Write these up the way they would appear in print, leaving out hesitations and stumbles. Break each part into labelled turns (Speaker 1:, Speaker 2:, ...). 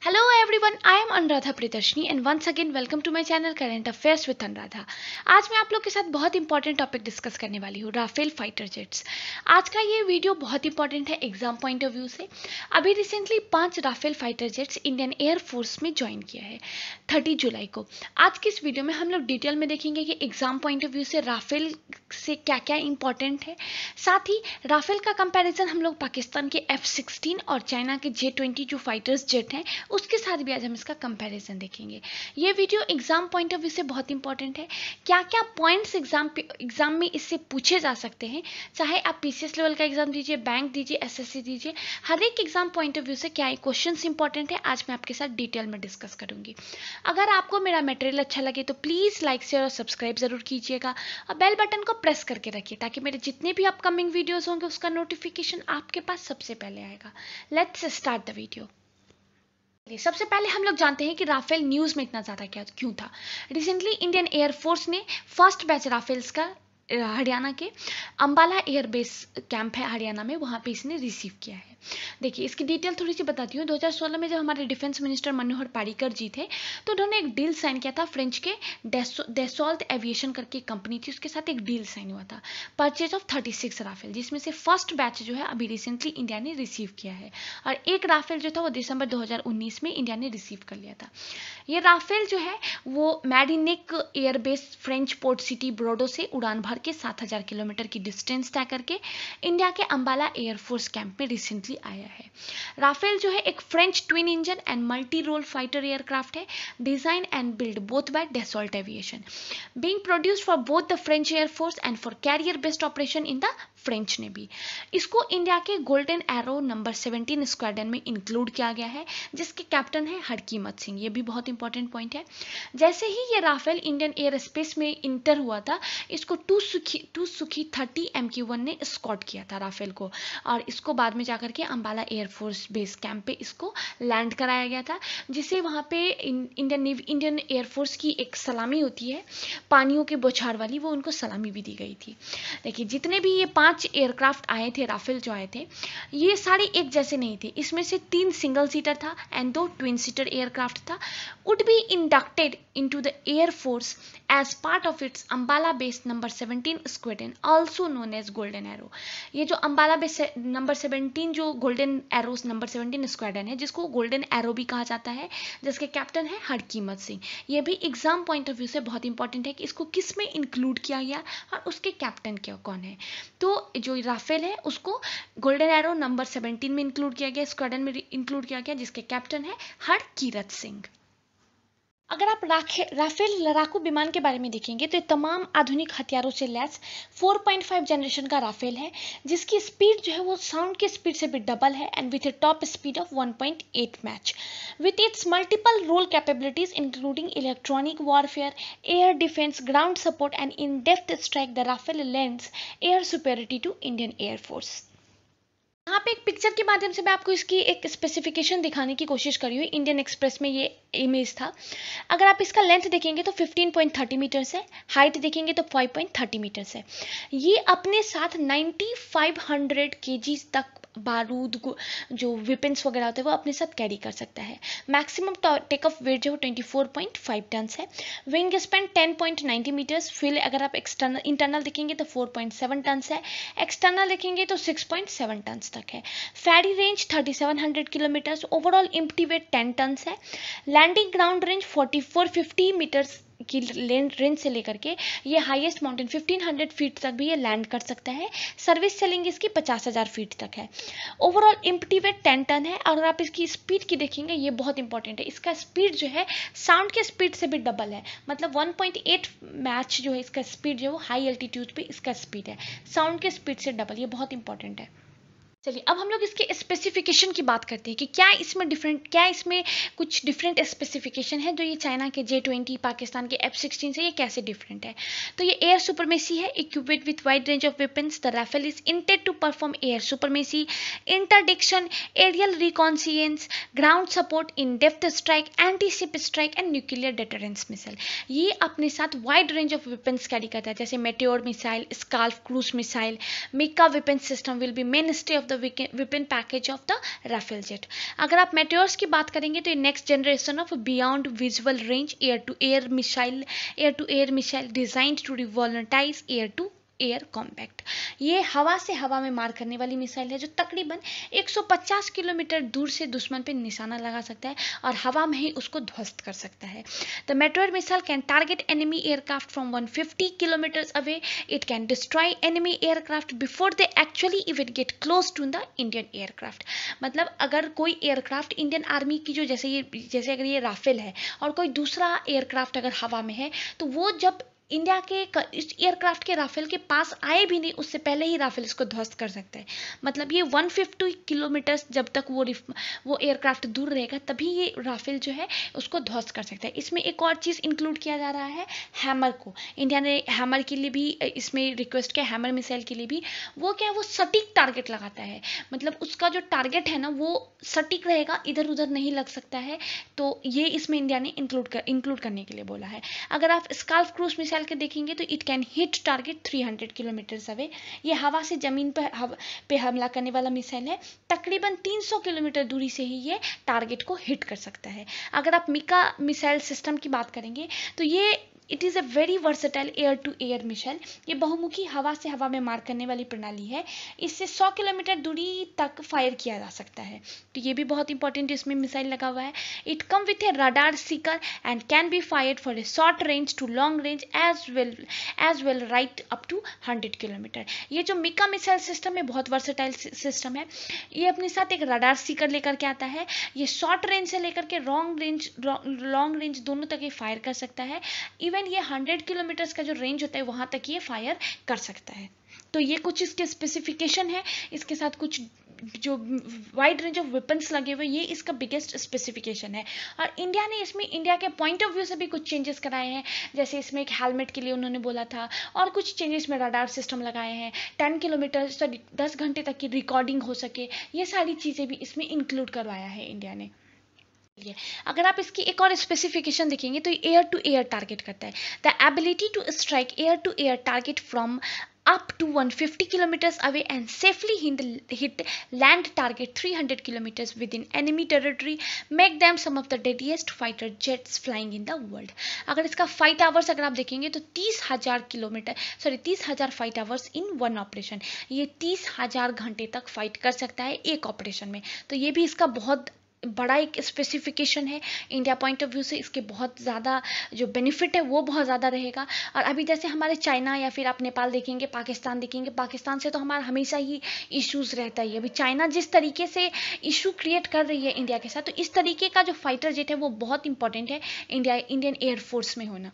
Speaker 1: Hello everyone, I am Anuradha Priyadarshini and once again welcome to my channel Current Affairs with Anuradha. आज मैं आप लोग के साथ बहुत इंपॉर्टेंट टॉपिक डिस्कस करने वाली हूँ, राफेल फाइटर जेट्स। आज का ये वीडियो बहुत इंपॉर्टेंट है एग्जाम पॉइंट ऑफ व्यू से। अभी recently 5 Rafale fighter jets Indian air force में ज्वाइन किया है 30 जुलाई को। आज की इस वीडियो में हम लोग डिटेल में देखेंगे कि एग्जाम पॉइंट ऑफ व्यू से राफेल से क्या क्या इंपॉर्टेंट है, साथ ही राफेल का कंपैरिजन हम लोग पाकिस्तान के F-16 और चाइना के J-20 जो फाइटर्स जेट हैं उसके साथ भी आज हम इसका कंपैरिजन देखेंगे। ये video exam point of view से बहुत इंपॉर्टेंट है। क्या क्या पॉइंट्स एग्जाम में इससे पूछे जा सकते हैं, चाहे आप पीसीएस लेवल का एग्जाम दीजिए, बैंक दीजिए, एसएससी दीजिए, हर एक एग्जाम पॉइंट ऑफ व्यू से क्या क्वेश्चन इंपॉर्टेंट है आज मैं आपके साथ डिटेल में डिस्कस करूंगी। अगर आपको मेरा मटेरियल अच्छा लगे तो प्लीज लाइक शेयर और सब्सक्राइब जरूर कीजिएगा और बेल बटन को प्रेस करके रखिए ताकि मेरे जितने भी अपकमिंग वीडियोस होंगे उसका नोटिफिकेशन आपके पास सबसे पहले आएगा। Let's start the video. सबसे पहले हम लोग जानते हैं कि राफेल न्यूज में इतना ज्यादा क्यों था। रिसेंटली इंडियन एयरफोर्स ने फर्स्ट बैच राफेल्स का हरियाणा के अंबाला एयरबेस कैंप है हरियाणा में, वहां पे इसने रिसीव किया है। देखिए इसकी डिटेल थोड़ी सी बताती हूँ। 2016 में जब हमारे डिफेंस मिनिस्टर मनोहर पर्रिकर जी थे तो उन्होंने एक डील साइन किया था फ्रेंच के डेसॉल्ट एविएशन करके कंपनी थी, उसके साथ एक डील साइन हुआ था परचेज ऑफ 36 राफेल, जिसमें से फर्स्ट बैच जो है अभी रिसेंटली इंडिया ने रिसीव किया है और एक राफेल जो था वो दिसंबर 2019 में इंडिया ने रिसीव कर लिया था। ये राफेल जो है वो मैडिनिक एयरबेस फ्रेंच पोर्ट सिटी ब्रोडो से उड़ान भर के 7000 किलोमीटर की डिस्टेंस तय करके इंडिया के अंबाला एयरफोर्स कैंप में रिसेंटली आया है। राफेल जो है एक French twin engine and multi role fighter aircraft है, design and build both by Dassault aviation, being produced for both the French air force and for carrier based operation in the French navy. इसको India के golden arrow number 17 squadron में include किया गया है, जिसके captain है हरकीमत सिंह। ये भी बहुत इंपॉर्टेंट पॉइंट है। जैसे ही ये राफेल इंडियन एयर स्पेस में इंटर हुआ था, इसको टू सुखी 30 MQ-1 ने स्कॉट किया था राफेल को, और इसको बाद में जाकर के अंबाला एयरफोर्स बेस कैंप पे इसको लैंड कराया गया था, जिसे वहाँ पे इंडियन एयरफोर्स की एक सलामी होती है पानियों के बौछार वाली, वो उनको सलामी भी दी गई थी। देखिए जितने भी ये 5 एयरक्राफ्ट आए थे राफेल जो आए थे ये सारे एक जैसे नहीं थे। इसमें से 3 सिंगल सीटर था एंड 2 ट्विन सीटर एयरक्राफ्ट था। Would be inducted into the air force as part of its Ambala base number 17 squadron, also known as golden arrow. ये जो अंबाला बेस नंबर 17 जो गोल्डन एरोस नंबर 17 स्क्वाड्रन है, जिसको गोल्डन एरो भी कहा जाता है, जिसके कैप्टन है हरकीमत सिंह। ये भी एग्जाम पॉइंट ऑफ व्यू से बहुत इंपॉर्टेंट है कि इसको किस में इंक्लूड किया गया और उसके कैप्टन क्या कौन है। तो जो राफेल है उसको गोल्डन एरो नंबर 17 में इंक्लूड किया गया, स्क्वाड्रन में इंक्लूड किया गया, जिसके कैप्टन है हरकीरत सिंह। अगर आप राफेल लड़ाकू विमान के बारे में देखेंगे तो ये तमाम आधुनिक हथियारों से लैस 4.5 जनरेशन का राफेल है, जिसकी स्पीड जो है वो साउंड की स्पीड से भी डबल है and with a top speed of 1.8 mach. With its multiple role capabilities including electronic warfare, air defence, ground support and in depth strike, the Rafale lends air superiority to Indian air force. यहाँ पे एक picture के माध्यम से मैं आपको इसकी एक स्पेसिफिकेशन दिखाने की कोशिश करी हुई। इंडियन एक्सप्रेस में ये इमेज था। अगर आप इसका लेंथ देखेंगे तो 15.30 मीटर्स है, हाइट देखेंगे तो 5.30 मीटर्स है। ये अपने साथ 9500 kg तक बारूद जो वेपन्स वगैरह होते हैं वो अपने साथ कैरी कर सकता है। मैक्सिमम टेक ऑफ वेट जो है 24.5 टन है। Wing span 10.90 metres. फ्यूल अगर आप इंटरनल देखेंगे तो 4.7 टन है, एक्सटर्नल देखेंगे तो 6.7 टन तक है। Ferry range 3700 kilometres. Overall empty weight 10 ton है। लैंडिंग ग्राउंड रेंज 4450 मीटर्स की रेंज से लेकर के ये हाईएस्ट माउंटेन 1500 फीट तक भी ये लैंड कर सकता है। सर्विस सेलिंग इसकी 50,000 फीट तक है। ओवरऑल एम्प्टी वेट 10 टन है। और आप इसकी स्पीड की देखेंगे, ये बहुत इंपॉर्टेंट है, इसका स्पीड जो है साउंड के स्पीड से भी डबल है, मतलब 1.8 मैच जो है इसका स्पीड जो है हाई एल्टीट्यूड पे इसका स्पीड है, साउंड के स्पीड से डबल। ये बहुत इंपॉर्टेंट है। चलिए अब हम लोग इसके स्पेसिफिकेशन की बात करते हैं कि क्या इसमें कुछ डिफरेंट स्पेसिफिकेशन है जो ये चाइना के J-20, पाकिस्तान के F-16 से ये कैसे डिफरेंट है। तो ये एयर सुपरमेसी है, equipped with wide range of weapons. The Rafale is intend to perform air supremacy, interdiction, aerial reconnaissance, ground support, in depth strike, anti ship strike and nuclear deterrence missile. ये अपने साथ wide range of weapons carry करता है, जैसे Meteor missile, SCALP cruise missile. MICA weapon system will be mainstay of the the weapon package of the Rafale jet. अगर आप मेटेओर्स की बात करेंगे तो ये next generation of beyond visual range air to air missile designed to revolutionise air to air compact. ये हवा से हवा में मार करने वाली मिसाइल है जो तकरीबन 150 किलोमीटर दूर से दुश्मन पे निशाना लगा सकता है और हवा में ही उसको ध्वस्त कर सकता है। The Meteor missile can target enemy aircraft from 150 kilometres away. It can destroy enemy aircraft before they actually even get close to the Indian aircraft. मतलब अगर कोई एयरक्राफ्ट इंडियन आर्मी की जो जैसे अगर ये राफेल है और कोई दूसरा एयरक्राफ्ट अगर हवा में है तो वो जब इंडिया के इस एयरक्राफ्ट के राफेल के पास आए भी नहीं उससे पहले ही राफेल इसको ध्वस्त कर सकता है। मतलब ये 150 किलोमीटर जब तक वो एयरक्राफ्ट दूर रहेगा तभी ये राफेल जो है उसको ध्वस्त कर सकता है। इसमें एक और चीज़ इंक्लूड किया जा रहा है हैमर को। इंडिया ने हैमर के लिए भी इसमें रिक्वेस्ट किया, हैमर मिसाइल के लिए भी। वो क्या है, वो सटीक टारगेट लगाता है। मतलब उसका जो टारगेट है ना वो सटीक रहेगा, इधर उधर नहीं लग सकता है। तो ये इसमें इंडिया ने इंक्लूड करने के लिए बोला है। अगर आप स्काल्फ क्रूज मिसाइल के देखेंगे तो it can hit target 300 kilometre away. ये हवा से जमीन पे हमला करने वाला मिसाइल है। तकरीबन 300 किलोमीटर दूरी से ही ये टारगेट को हिट कर सकता है। अगर आप मिका मिसाइल सिस्टम की बात करेंगे तो ये it is a very versatile air to air missile. ये बहुमुखी हवा से हवा में मार करने वाली प्रणाली है। इससे 100 किलोमीटर दूरी तक फायर किया जा सकता है। तो ये भी बहुत इंपॉर्टेंट इसमें मिसाइल लगा हुआ है। It come with a radar seeker and can be fired for a short range to long range as well right up to 100 kilometre. ये जो मिका मिसाइल सिस्टम है बहुत वर्सेटाइल सिस्टम है। ये अपने साथ एक रडार सीकर लेकर के आता है। ये शॉर्ट रेंज से लेकर के लॉन्ग रेंज दोनों तक ये फायर कर सकता है। इवन ये 100 किलोमीटर का जो रेंज होता है वहां तक ये फायर कर सकता है। तो ये कुछ इसके स्पेसिफिकेशन है। इसके साथ कुछ जो वाइड रेंज ऑफ वेपन्स लगे हुए, ये इसका बिगेस्ट स्पेसिफिकेशन है। और इंडिया ने इसमें इंडिया के पॉइंट ऑफ व्यू से भी कुछ चेंजेस कराए हैं। जैसे इसमें एक हेलमेट के लिए उन्होंने बोला था और कुछ चेंजेस में रडार सिस्टम लगाए हैं। 10 किलोमीटर 10 घंटे तक की रिकॉर्डिंग हो सके, ये सारी चीज़ें भी इसमें इंक्लूड करवाया है इंडिया ने। अगर आप इसकी एक और स्पेसिफिकेशन देखेंगे तो एयर टू एयर टारगेट करता है। The ability to strike air to air target from up to 150 kilometers away and safely hit land target 300 kilometers within enemy territory make them some of the deadliest fighter jets flying in the world। अगर इसका fight hours अगर आप देखेंगे तो 30,000 fight hours in one operation. ये 30,000 घंटे तक fight कर सकता है एक ऑपरेशन में। तो ये भी इसका बहुत बड़ा एक स्पेसिफिकेशन है। इंडिया पॉइंट ऑफ व्यू से इसके बहुत ज़्यादा जो बेनिफिट है वो बहुत ज़्यादा रहेगा। और अभी जैसे हमारे चाइना या फिर आप नेपाल देखेंगे, पाकिस्तान देखेंगे, पाकिस्तान से तो हमारा हमेशा ही इश्यूज़ रहता ही है। अभी चाइना जिस तरीके से इशू क्रिएट कर रही है इंडिया के साथ, तो इस तरीके का जो फाइटर जेट है वो बहुत इंपॉर्टेंट है इंडियन एयरफोर्स में होना।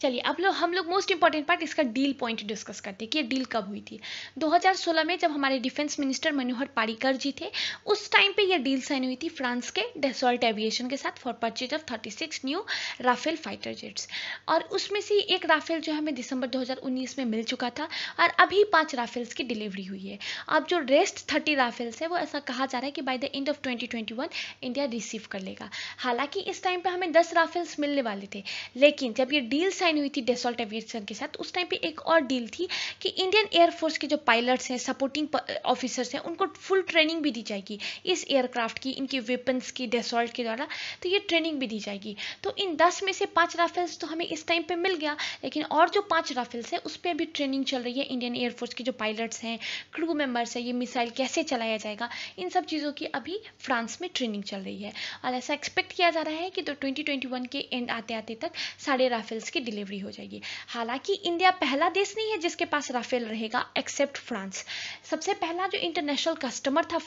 Speaker 1: चलिए अब हम लोग मोस्ट इंपॉर्टेंट पार्ट इसका डील पॉइंट डिस्कस करते हैं कि ये डील कब हुई थी। 2016 में जब हमारे डिफेंस मिनिस्टर मनोहर पारिकर जी थे, उस टाइम पे ये डील साइन हुई थी फ्रांस के डसॉल्ट एविएशन के साथ for purchase of 36 new Rafale fighter jets. और उसमें से एक राफेल जो हमें दिसंबर 2019 में मिल चुका था और अभी 5 राफेल्स की डिलीवरी हुई है। अब जो रेस्ट 30 राफेल्स है वो ऐसा कहा जा रहा है कि by the end of 2021 India receive कर लेगा। हालांकि इस टाइम पे हमें 10 राफेल्स मिलने वाले थे, लेकिन जब ये डील साइन हुई थी डसॉल्ट एविएशन के साथ, उस टाइम पे एक और डील थी कि इंडियन एयरफोर्स के जो पायलट्स हैं, सपोर्टिंग ऑफिसर्स हैं, उनको फुल ट्रेनिंग भी दी जाएगी इस एयरक्राफ्ट की, इनके वेपन्स की डसॉल्ट के द्वारा। तो ये ट्रेनिंग भी दी जाएगी। तो इन 10 में से 5 राफेल्स तो हमें इस टाइम पे मिल गया, लेकिन और जो 5 राफेल्स है उस पर अभी ट्रेनिंग चल रही है। इंडियन एयरफोर्स के जो पायलट्स हैं, क्रू मेंबर्स हैं, ये मिसाइल कैसे चलाया जाएगा, इन सब चीज़ों की अभी फ्रांस में ट्रेनिंग चल रही है। और ऐसा एक्सपेक्ट किया जा रहा है कि तो 2021 के एंड आते आते तक सारे राफेल्स की डिलीवरी हो जाएगी। हालांकि इंडिया पहला देश नहीं है जिसके पास राफेल रहेगा एक्सेप्ट फ्रांस। सबसे पहला जो इंटरनेशनल कस्टमर था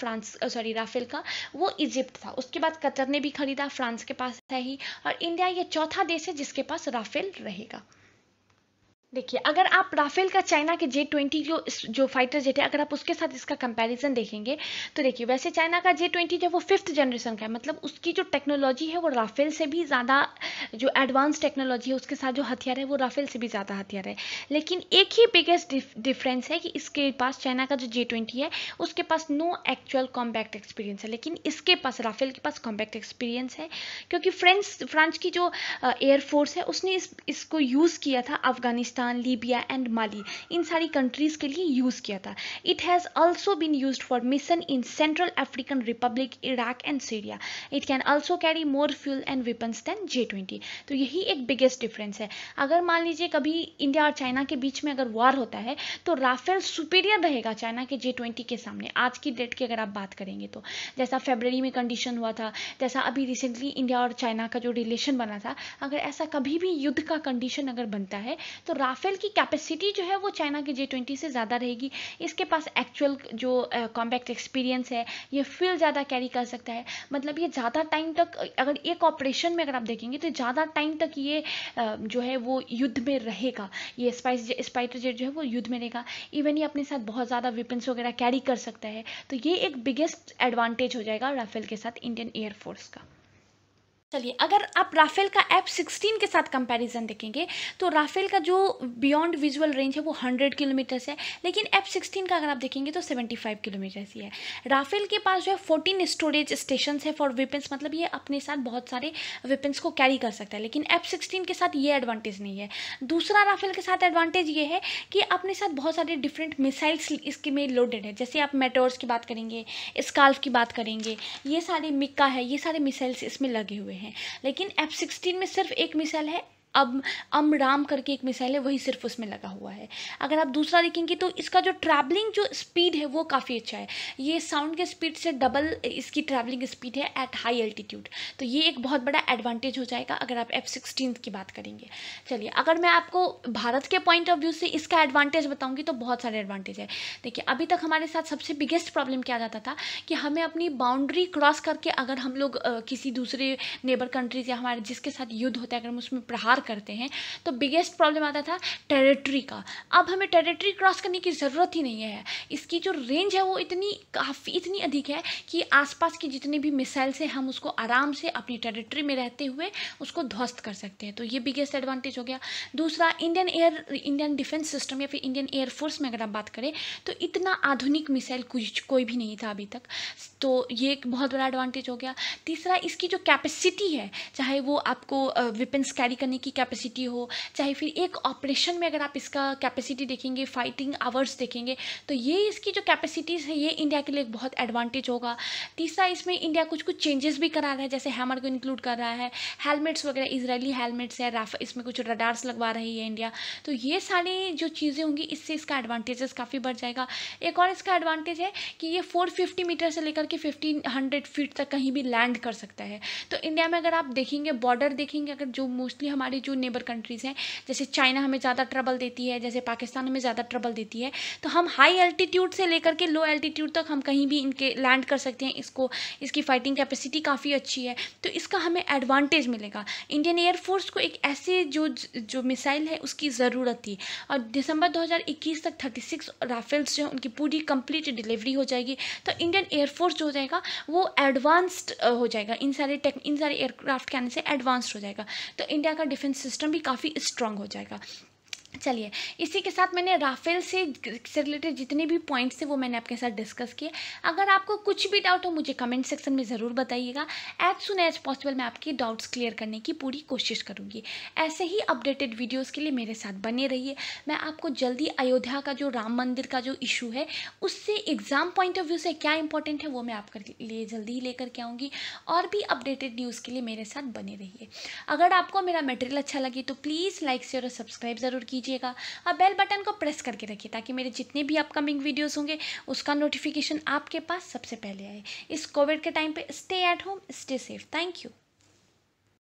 Speaker 1: राफेल का, वो इजिप्ट था। उसके बाद कतर ने भी खरीदा, फ्रांस के पास है ही, और इंडिया ये चौथा देश है जिसके पास राफेल रहेगा। देखिए अगर आप राफेल का चाइना के J-20 जो फाइटर जेट है, अगर आप उसके साथ इसका कंपैरिजन देखेंगे तो देखिए वैसे चाइना का J-20 जो वो 5th जनरेशन का है, मतलब उसकी जो टेक्नोलॉजी है वो राफेल से भी ज़्यादा, जो एडवांस टेक्नोलॉजी है उसके साथ जो हथियार है वो राफेल से भी ज़्यादा हथियार है। लेकिन एक ही बिगेस्ट डिफरेंस है कि इसके पास, चाइना का जो J-20 है उसके पास नो एक्चुअल कॉम्बैट एक्सपीरियंस है, लेकिन इसके पास, राफेल के पास कॉम्बैट एक्सपीरियंस है। क्योंकि फ्रांस की जो एयरफोर्स है उसने इसको यूज़ किया था Afghanistan Pakistan, Libya and Mali, इन सारी कंट्रीज़ के लिए यूज़ किया था। It has also been used for mission in Central African Republic, Iraq and Syria. It can also carry more fuel and weapons than J-20। तो यही एक बिगेस्ट डिफरेंस है। अगर मान लीजिए कभी इंडिया और चाइना के बीच में अगर वॉर होता है तो राफेल सुपीरियर रहेगा चाइना के J-20 के सामने, आज की डेट की अगर आप बात करेंगे तो। जैसा फरवरी में कंडीशन हुआ था, जैसा अभी रिसेंटली इंडिया और चाइना का जो रिलेशन बना था, अगर ऐसा कभी भी युद्ध का कंडीशन अगर बनता है तो राफेल की कैपेसिटी जो है वो चाइना के J-20 से ज़्यादा रहेगी। इसके पास एक्चुअल जो कॉम्बैट एक्सपीरियंस है, ये फ्यूल ज़्यादा कैरी कर सकता है। मतलब ये ज़्यादा टाइम तक, अगर एक ऑपरेशन में अगर आप देखेंगे तो ज़्यादा टाइम तक ये जो है वो युद्ध में रहेगा। ये स्पाइटर जेट जो है वो युद्ध में रहेगा। इवन ये अपने साथ बहुत ज़्यादा वेपन्स वगैरह कैरी कर सकता है। तो ये एक बिगेस्ट एडवांटेज हो जाएगा राफेल के साथ इंडियन एयरफोर्स का। चलिए, अगर आप राफेल का F-16 के साथ कंपैरिजन देखेंगे तो राफेल का जो बियॉन्ड विजुअल रेंज है वो 100 किलोमीटर्स है, लेकिन F-16 का अगर आप देखेंगे तो 75 किलोमीटर्स ही है। राफेल के पास जो है 14 स्टोरेज स्टेशन है फॉर वेपन्स, मतलब ये अपने साथ बहुत सारे वेपन्स को कैरी कर सकता है, लेकिन F-16 के साथ ये एडवांटेज नहीं है। दूसरा राफेल के साथ एडवांटेज ये है कि अपने साथ बहुत सारे डिफरेंट मिसाइल्स इसके में लोडेड है। जैसे आप मेटोर्स की बात करेंगे, स्काल्फ की बात करेंगे, ये सारे मिक्का है, ये सारे मिसाइल्स इसमें लगे हुए हैं। लेकिन F-16 में सिर्फ एक मिसाइल है, अब अमराम करके एक मिसाइल है, वही सिर्फ उसमें लगा हुआ है। अगर आप दूसरा देखेंगे तो इसका जो ट्रैवलिंग जो स्पीड है वो काफ़ी अच्छा है। ये साउंड के स्पीड से डबल इसकी ट्रैवलिंग स्पीड है एट हाई एल्टीट्यूड। तो ये एक बहुत बड़ा एडवांटेज हो जाएगा अगर आप F-16 की बात करेंगे। चलिए, अगर मैं आपको भारत के पॉइंट ऑफ व्यू से इसका एडवांटेज बताऊंगी तो बहुत सारे एडवांटेज है। देखिए, अभी तक हमारे साथ सबसे बिगेस्ट प्रॉब्लम क्या जाता था कि हमें अपनी बाउंड्री क्रॉस करके अगर हम लोग किसी दूसरे नेबर कंट्रीज या हमारे जिसके साथ युद्ध होता है अगर हम उसमें प्रहार करते हैं तो बिगेस्ट प्रॉब्लम आता था टेरिटरी का। अब हमें टेरिटरी क्रॉस करने की ज़रूरत ही नहीं है। इसकी जो रेंज है वो इतनी अधिक है कि आसपास की जितने भी मिसाइल्स हैं हम उसको आराम से अपनी टेरिटरी में रहते हुए उसको ध्वस्त कर सकते हैं। तो ये बिगेस्ट एडवांटेज हो गया। दूसरा, इंडियन डिफेंस सिस्टम या फिर इंडियन एयरफोर्स में अगर आप बात करें तो इतना आधुनिक मिसाइल कोई भी नहीं था अभी तक, तो ये एक बहुत बड़ा एडवांटेज हो गया। तीसरा, इसकी जो कैपेसिटी है, चाहे वो आपको वेपन्स कैरी करने की कैपेसिटी हो, चाहे फिर एक ऑपरेशन में अगर आप इसका कैपेसिटी देखेंगे, फाइटिंग आवर्स देखेंगे, तो ये इसकी जो कैपेसिटीज़ है ये इंडिया के लिए एक बहुत एडवांटेज होगा। तीसरा, इसमें इंडिया कुछ चेंजेस भी करा रहा है, जैसे हैमर को इंक्लूड कर रहा है, हेलमेट्स वगैरह इजरायली हेलमेट्स है, इसमें कुछ रडार्स लगवा रही है इंडिया। तो ये सारी जो चीज़ें होंगी इससे इसका एडवांटेजेस काफ़ी बढ़ जाएगा। एक और इसका एडवांटेज है कि ये 450 मीटर से लेकर के 1500 फीट तक कहीं भी लैंड कर सकता है। तो इंडिया में अगर आप देखेंगे, बॉर्डर देखेंगे, अगर जो मोस्टली हमारी जो नेबर कंट्रीज़ हैं, जैसे चाइना हमें ज़्यादा ट्रबल देती है, जैसे पाकिस्तान हमें ज़्यादा ट्रबल देती है, तो हम हाई एल्टीट्यूड से लेकर के लो एल्टीट्यूड तक हम कहीं भी इनके लैंड कर सकते हैं। इसकी फाइटिंग कैपेसिटी काफ़ी अच्छी है, तो इसका हमें एडवांटेज मिलेगा। इंडियन एयरफोर्स को एक ऐसे जो मिसाइल है उसकी ज़रूरत थी, और दिसंबर 2021 तक 36 राफेल्स जो उनकी पूरी कंप्लीट डिलीवरी हो जाएगी। तो इंडियन एयरफोर्स जो हो जाएगा वो एडवांस्ड हो जाएगा, इन सारे एयरक्राफ्ट के आने से एडवांस्ड हो जाएगा। तो इंडिया का डिफेंस सिस्टम भी काफ़ी स्ट्रांग हो जाएगा। चलिए, इसी के साथ मैंने राफेल से रिलेटेड जितने भी पॉइंट्स थे वो मैंने आपके साथ डिस्कस किए। अगर आपको कुछ भी डाउट हो मुझे कमेंट सेक्शन में ज़रूर बताइएगा। एज सुन एज पॉसिबल मैं आपके डाउट्स क्लियर करने की पूरी कोशिश करूँगी। ऐसे ही अपडेटेड वीडियोज़ के लिए मेरे साथ बने रहिए। मैं आपको जल्दी अयोध्या का जो राम मंदिर का जो इशू है उससे एग्ज़ाम पॉइंट ऑफ व्यू से क्या इंपॉर्टेंट है वो मैं आपके लिए जल्दी ही लेकर के आऊँगी। और भी अपडेटेड न्यूज़ के लिए मेरे साथ बने रहिए। अगर आपको मेरा मटेरियल अच्छा लगे तो प्लीज़ लाइक शेयर और सब्सक्राइब ज़रूर कीजिएगा, और बेल बटन को प्रेस करके रखिए ताकि मेरे जितने भी अपकमिंग वीडियोस होंगे उसका नोटिफिकेशन आपके पास सबसे पहले आए। इस कोविड के टाइम पे stay at home, stay safe. Thank you.